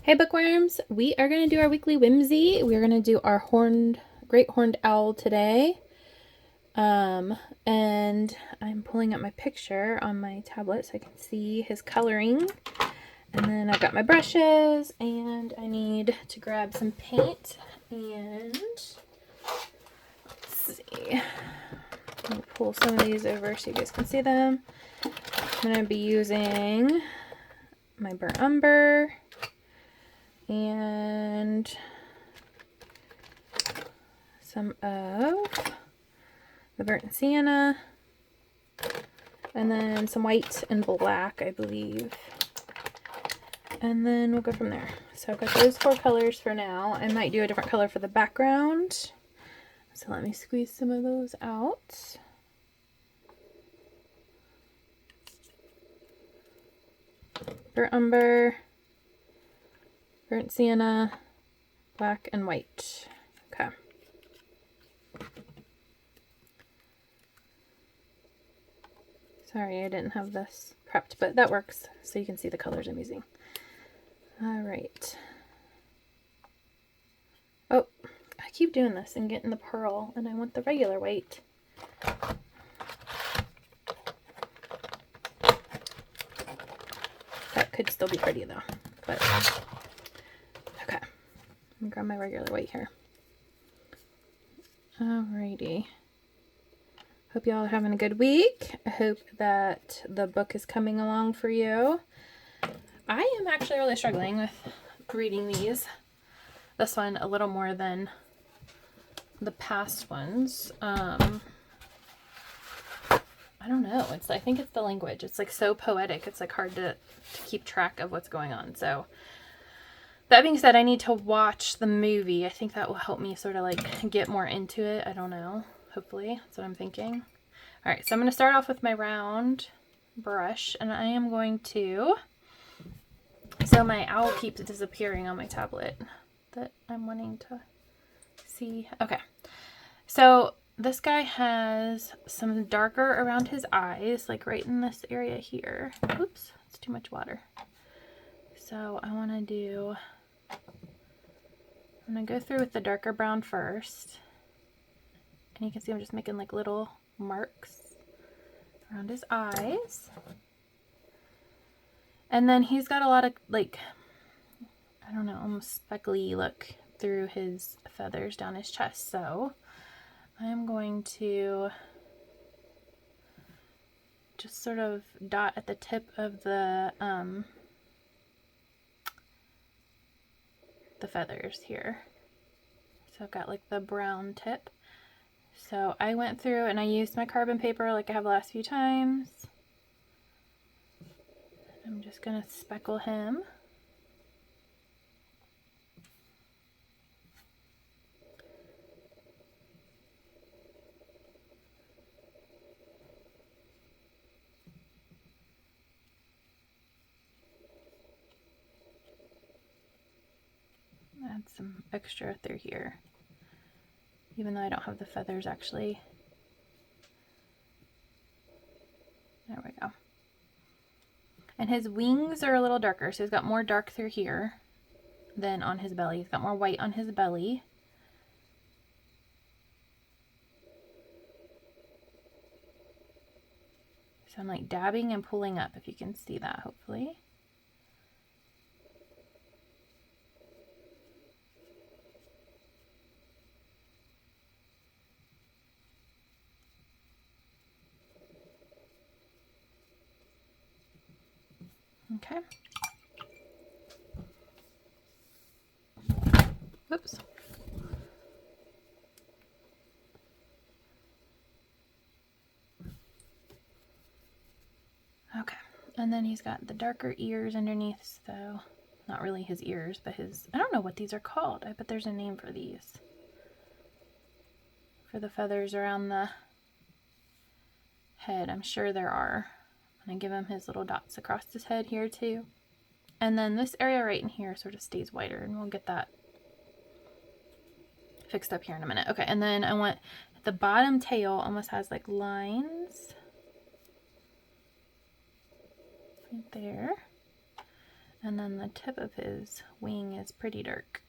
Hey bookworms, we are going to do our weekly whimsy. We're going to do our great horned owl today. And I'm pulling up my picture on my tablet so I can see his coloring. And then I've got my brushes and I need to grab some paint and let's see. I'm going to pull some of these over so you guys can see them. I'm going to be using my burnt umber and some of the burnt sienna, and then some white and black, I believe. And then we'll go from there. So I've got those 4 colors for now. I might do a different color for the background. So let me squeeze some of those out. Burnt umber, burnt sienna, black and white. Okay. Sorry, I didn't have this prepped, but that works so you can see the colors I'm using. All right. Oh, I keep doing this and getting the pearl, and I want the regular white. That could still be pretty though, but okay. Let me grab my regular white here. Alrighty. Hope y'all are having a good week. I hope that the book is coming along for you. I am actually really struggling with reading these. This one a little more than the past ones. I don't know. I think it's the language. It's like so poetic. It's like hard to keep track of what's going on. So that being said, I need to watch the movie. I think that will help me sort of like get more into it. I don't know. Hopefully. That's what I'm thinking. All right. So I'm going to start off with my round brush, and I am going to... So my owl keeps disappearing on my tablet that I'm wanting to see. Okay. So this guy has some darker around his eyes, like right in this area here. Oops, it's too much water. So I'm going to go through with the darker brown first. And you can see I'm just making like little marks around his eyes. And then he's got a lot of like, I don't know, almost speckly look through his feathers down his chest. So I'm going to just sort of dot at the tip of the feathers here. So I've got like the brown tip. So I went through and I used my carbon paper like I have the last few times. I'm just going to speckle him. Add some extra through here, even though I don't have the feathers actually. There we go. And his wings are a little darker, so he's got more dark through here than on his belly. He's got more white on his belly. So I'm like dabbing and pulling up, if you can see that, hopefully. Okay. Whoops. Okay. And then he's got the darker ears underneath, so not really his ears, but his, I don't know what these are called. I bet there's a name for these. For the feathers around the head, I'm sure there are. I'm going to give him his little dots across his head here too. And then this area right in here sort of stays whiter, and we'll get that fixed up here in a minute. Okay, and then I want the bottom tail almost has like lines right there. And then the tip of his wing is pretty dark.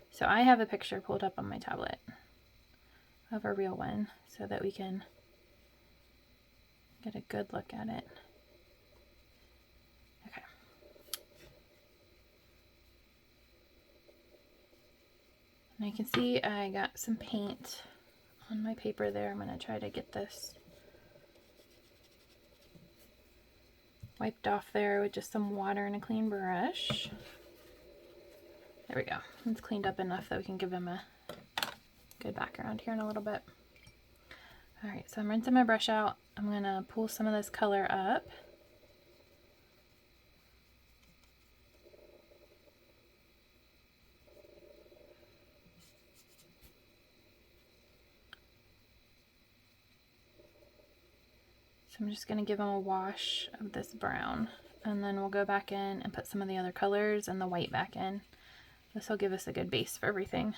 So I have a picture pulled up on my tablet of a real one so that we can get a good look at it. Okay. And you can see I got some paint on my paper there. I'm going to try to get this wiped off there with just some water and a clean brush. There we go. It's cleaned up enough that we can give him a good background here in a little bit. Alright, so I'm rinsing my brush out. I'm going to pull some of this color up. So I'm just going to give him a wash of this brown, and then we'll go back in and put some of the other colors and the white back in. This will give us a good base for everything.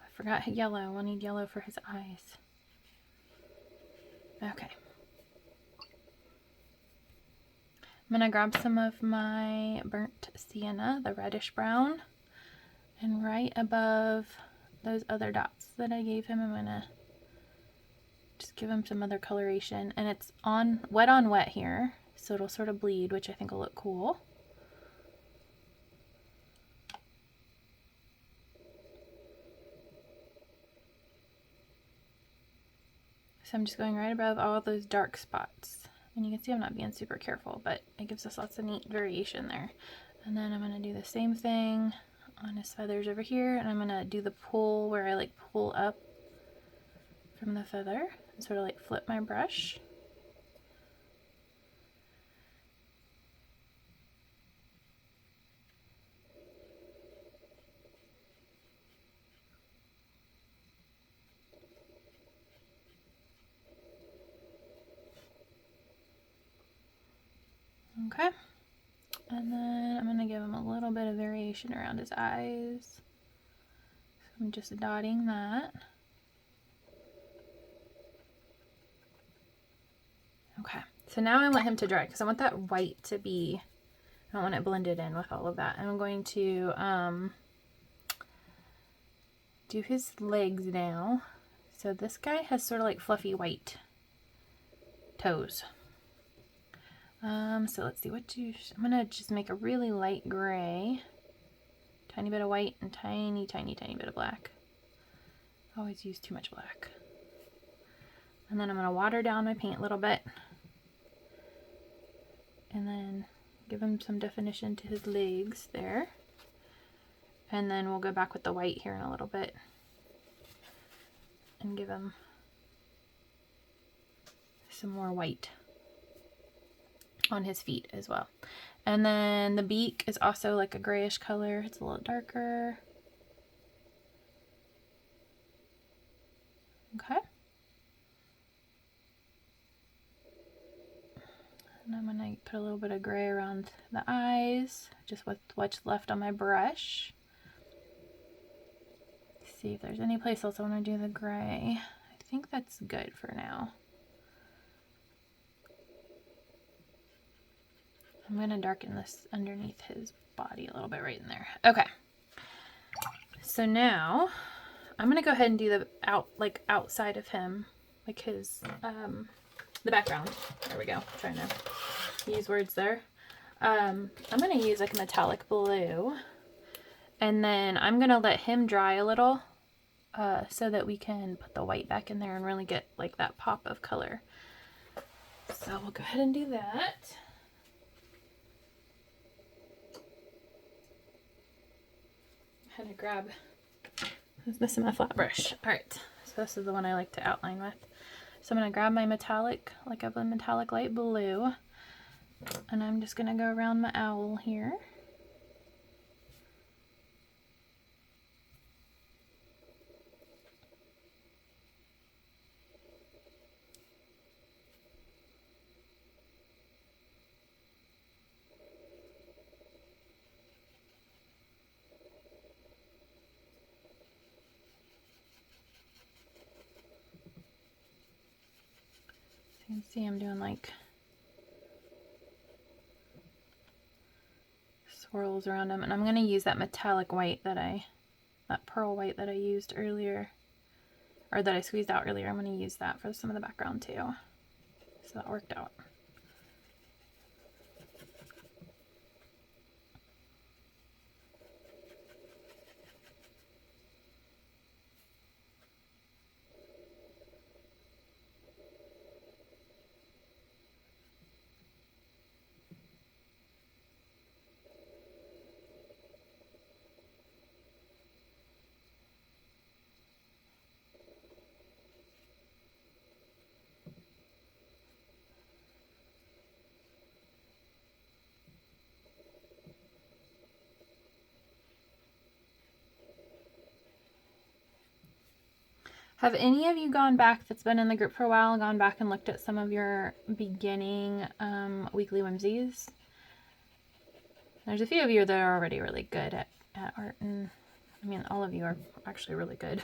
I forgot yellow. We'll need yellow for his eyes. Okay. I'm going to grab some of my burnt sienna, the reddish brown, and right above those other dots that I gave him, I'm going to just give him some other coloration. And it's on wet here, so it'll sort of bleed, which I think will look cool. So I'm just going right above all those dark spots. And you can see I'm not being super careful, but it gives us lots of neat variation there. And then I'm going to do the same thing on his feathers over here, and I'm going to do the pull where I like pull up from the feather and sort of like flip my brush. Okay, and then I'm going to give him a little bit of variation around his eyes. So I'm just dotting that. Okay, so now I want him to dry because I want that white to be, I don't want it blended in with all of that. I'm going to do his legs now. So this guy has sort of like fluffy white toes. So let's see, I'm gonna just make a really light gray, tiny bit of white and tiny bit of black. Always use too much black. And then I'm gonna water down my paint a little bit and then give him some definition to his legs there. And then we'll go back with the white here in a little bit and give him some more white on his feet as well. And then the beak is also like a grayish color. It's a little darker. Okay. And I'm going to put a little bit of gray around the eyes, just with what's left on my brush. See if there's any place else I want to do the gray. I think that's good for now. I'm going to darken this underneath his body a little bit right in there. Okay. So now I'm going to go ahead and do the outside of him, like his, the background. There we go. I'm trying to use words there. I'm going to use like a metallic blue, and then I'm going to let him dry a little so that we can put the white back in there and really get like that pop of color. So we'll go ahead and do that. I had to grab, I was missing my flat brush. Alright, so this is the one I like to outline with. So I'm going to grab my metallic, like a metallic light blue, and I'm just going to go around my owl here. You can see I'm doing like swirls around them, and I'm going to use that metallic white that pearl white that I used earlier, or that I squeezed out earlier. I'm going to use that for some of the background too. So that worked out. Have any of you gone back, that's been in the group for a while, gone back and looked at some of your beginning Weekly Whimsies? There's a few of you that are already really good at art, and I mean, all of you are actually really good.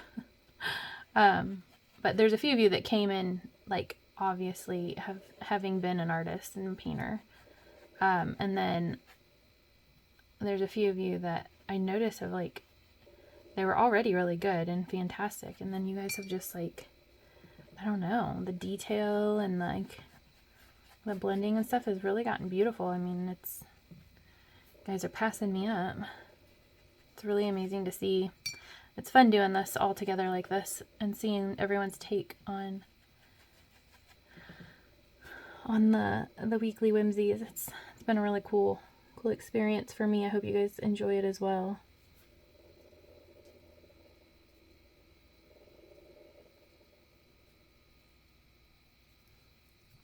But there's a few of you that came in, like, obviously having been an artist and painter. And then there's a few of you that I noticed have, like, they were already really good and fantastic, and then you guys have just, like, I don't know, the detail and, like, the blending and stuff has really gotten beautiful. I mean, you guys are passing me up. It's really amazing to see. It's fun doing this all together like this and seeing everyone's take on the Weekly Whimsies. It's been a really cool experience for me. I hope you guys enjoy it as well.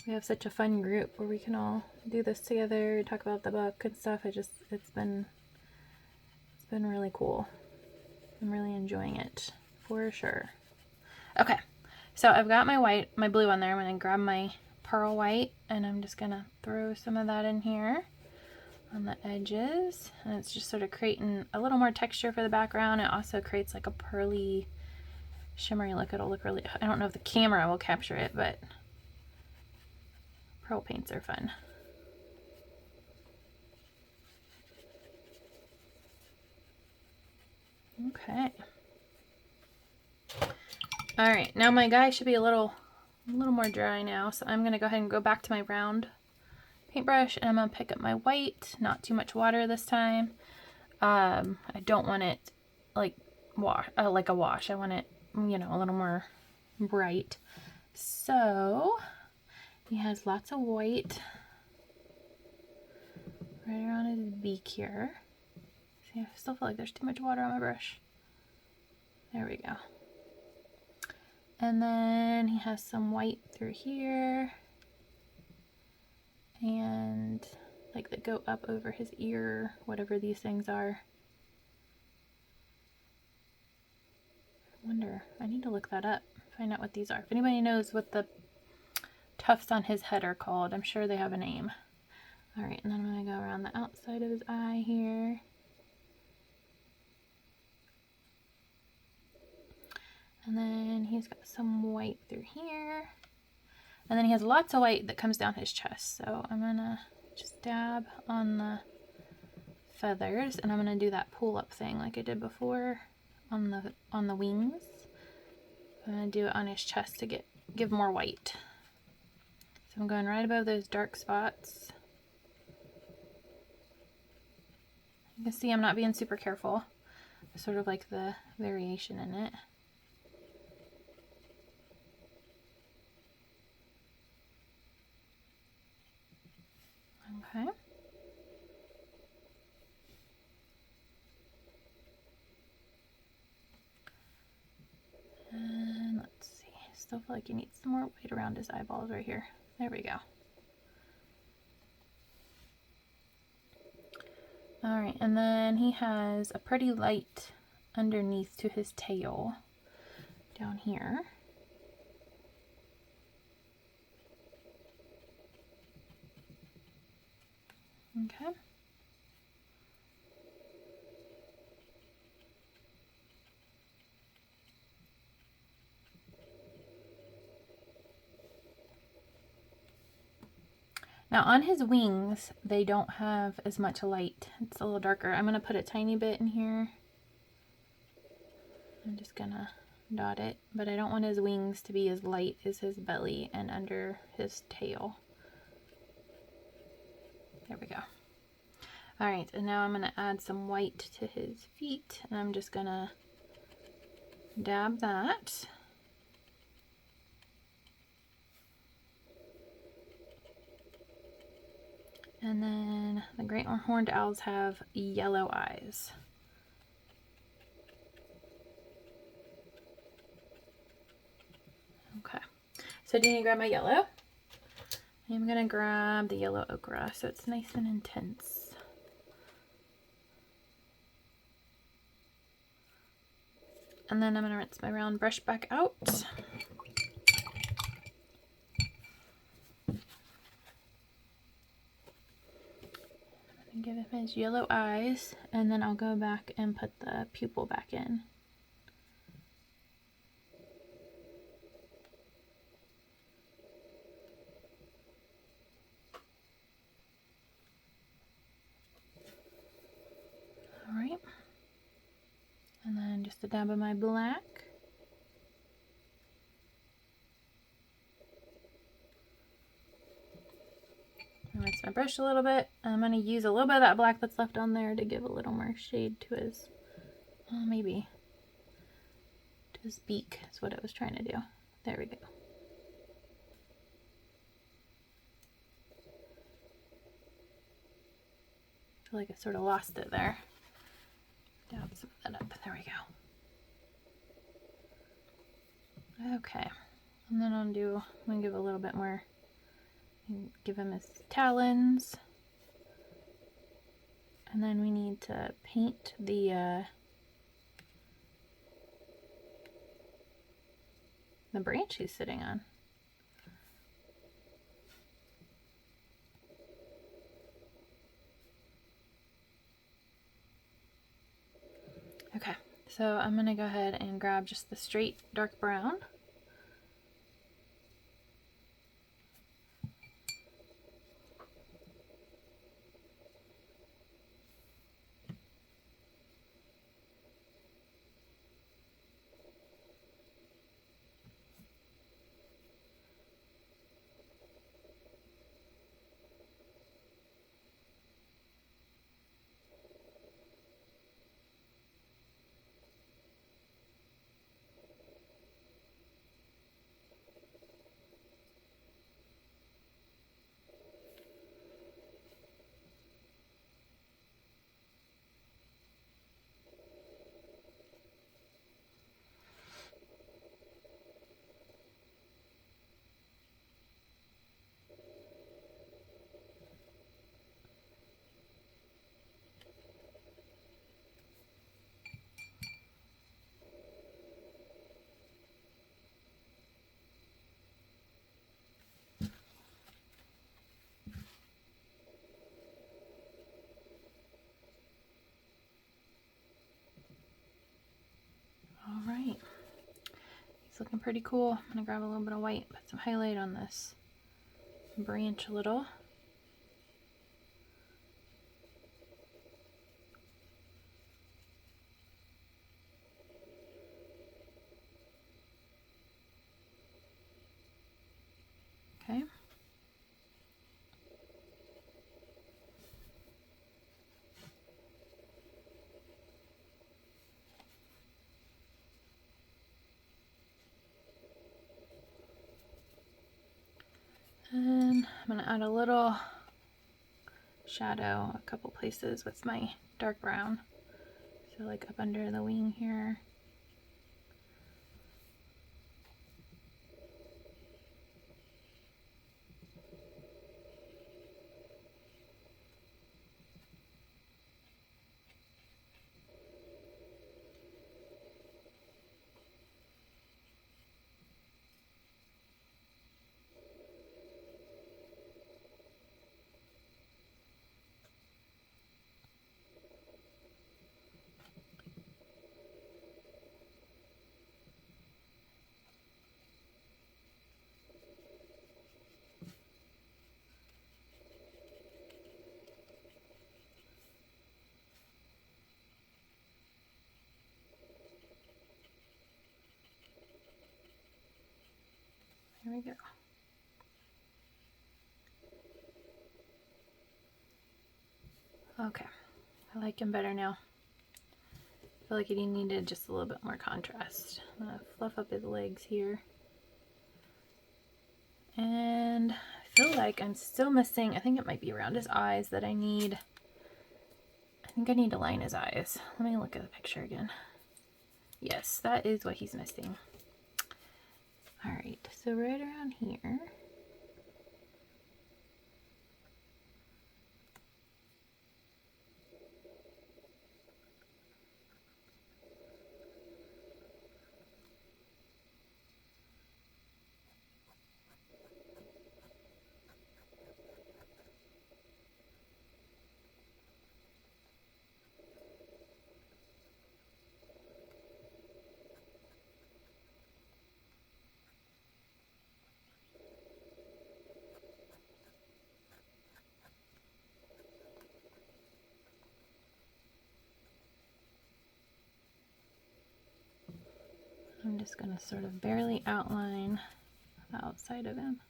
We have such a fun group where we can all do this together, talk about the book and stuff. It's been really cool. I'm really enjoying it for sure. Okay, so I've got my blue on there. I'm going to grab my pearl white and I'm just going to throw some of that in here on the edges. And it's just sort of creating a little more texture for the background. It also creates like a pearly, shimmery look. It'll look really, I don't know if the camera will capture it, but pearl paints are fun. Okay. All right, now my guy should be a little more dry now, so I'm gonna go ahead and go back to my round paintbrush, and I'm gonna pick up my white. Not too much water this time. I don't want it like like a wash. I want it, you know, a little more bright. So he has lots of white right around his beak here. See, I still feel like there's too much water on my brush. There we go. And then he has some white through here. And like that go up over his ear, whatever these things are. I wonder, I need to look that up, find out what these are. If anybody knows what the tufts on his head are called, I'm sure they have a name. All right, and then I'm gonna go around the outside of his eye here. And then he's got some white through here. And then he has lots of white that comes down his chest. So I'm gonna just dab on the feathers, and I'm gonna do that pull up thing like I did before on the wings. I'm gonna do it on his chest to give more white. So I'm going right above those dark spots. You can see I'm not being super careful. I sort of like the variation in it. Okay. And let's see, still feel like he needs some more white around his eyeballs right here. There we go. All right, and then he has a pretty light underneath to his tail down here. Okay. Now on his wings, they don't have as much light. It's a little darker. I'm going to put a tiny bit in here. I'm just going to dot it, but I don't want his wings to be as light as his belly and under his tail. There we go. All right, and now I'm going to add some white to his feet, and I'm just going to dab that. And then the great horned owls have yellow eyes. Okay, so do you need to grab my yellow? I'm going to grab the yellow ochre so it's nice and intense. And then I'm going to rinse my round brush back out. I'm going to give him his yellow eyes, and then I'll go back and put the pupil back in. Alright, and then just a dab of my black. Rinse my brush a little bit. I'm going to use a little bit of that black that's left on there to give a little more shade to his, maybe, to his beak is what I was trying to do. There we go. I feel like I sort of lost it there. Dab some of that up. There we go. Okay, and then I'm going to give a little bit more. Give him his talons, and then we need to paint the branch he's sitting on. Okay, so I'm going to go ahead and grab just the straight dark brown. Alright, he's looking pretty cool. I'm going to grab a little bit of white, put some highlight on this branch a little. Okay. And I'm going to add a little shadow a couple places with my dark brown. So like up under the wing here. we go. Okay, I like him better now. I feel like he needed just a little bit more contrast. I'm gonna fluff up his legs here. And I feel like I'm still missing, I think it might be around his eyes that I need. I think I need to line his eyes. Let me look at the picture again. Yes, that is what he's missing. All right, so right around here. I'm just going to sort of barely outline the outside of him.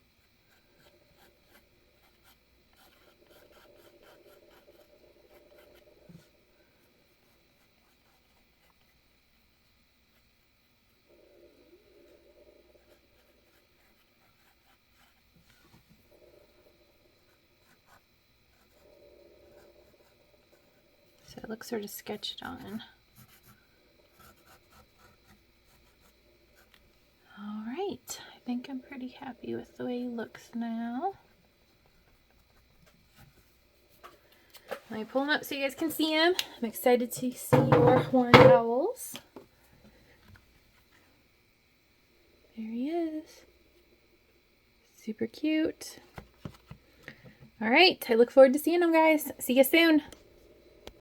So it looks sort of sketched on. All right, I think I'm pretty happy with the way he looks now. Let me pull him up so you guys can see him. I'm excited to see your horned owls. There he is. Super cute. All right, I look forward to seeing him, guys. See you soon.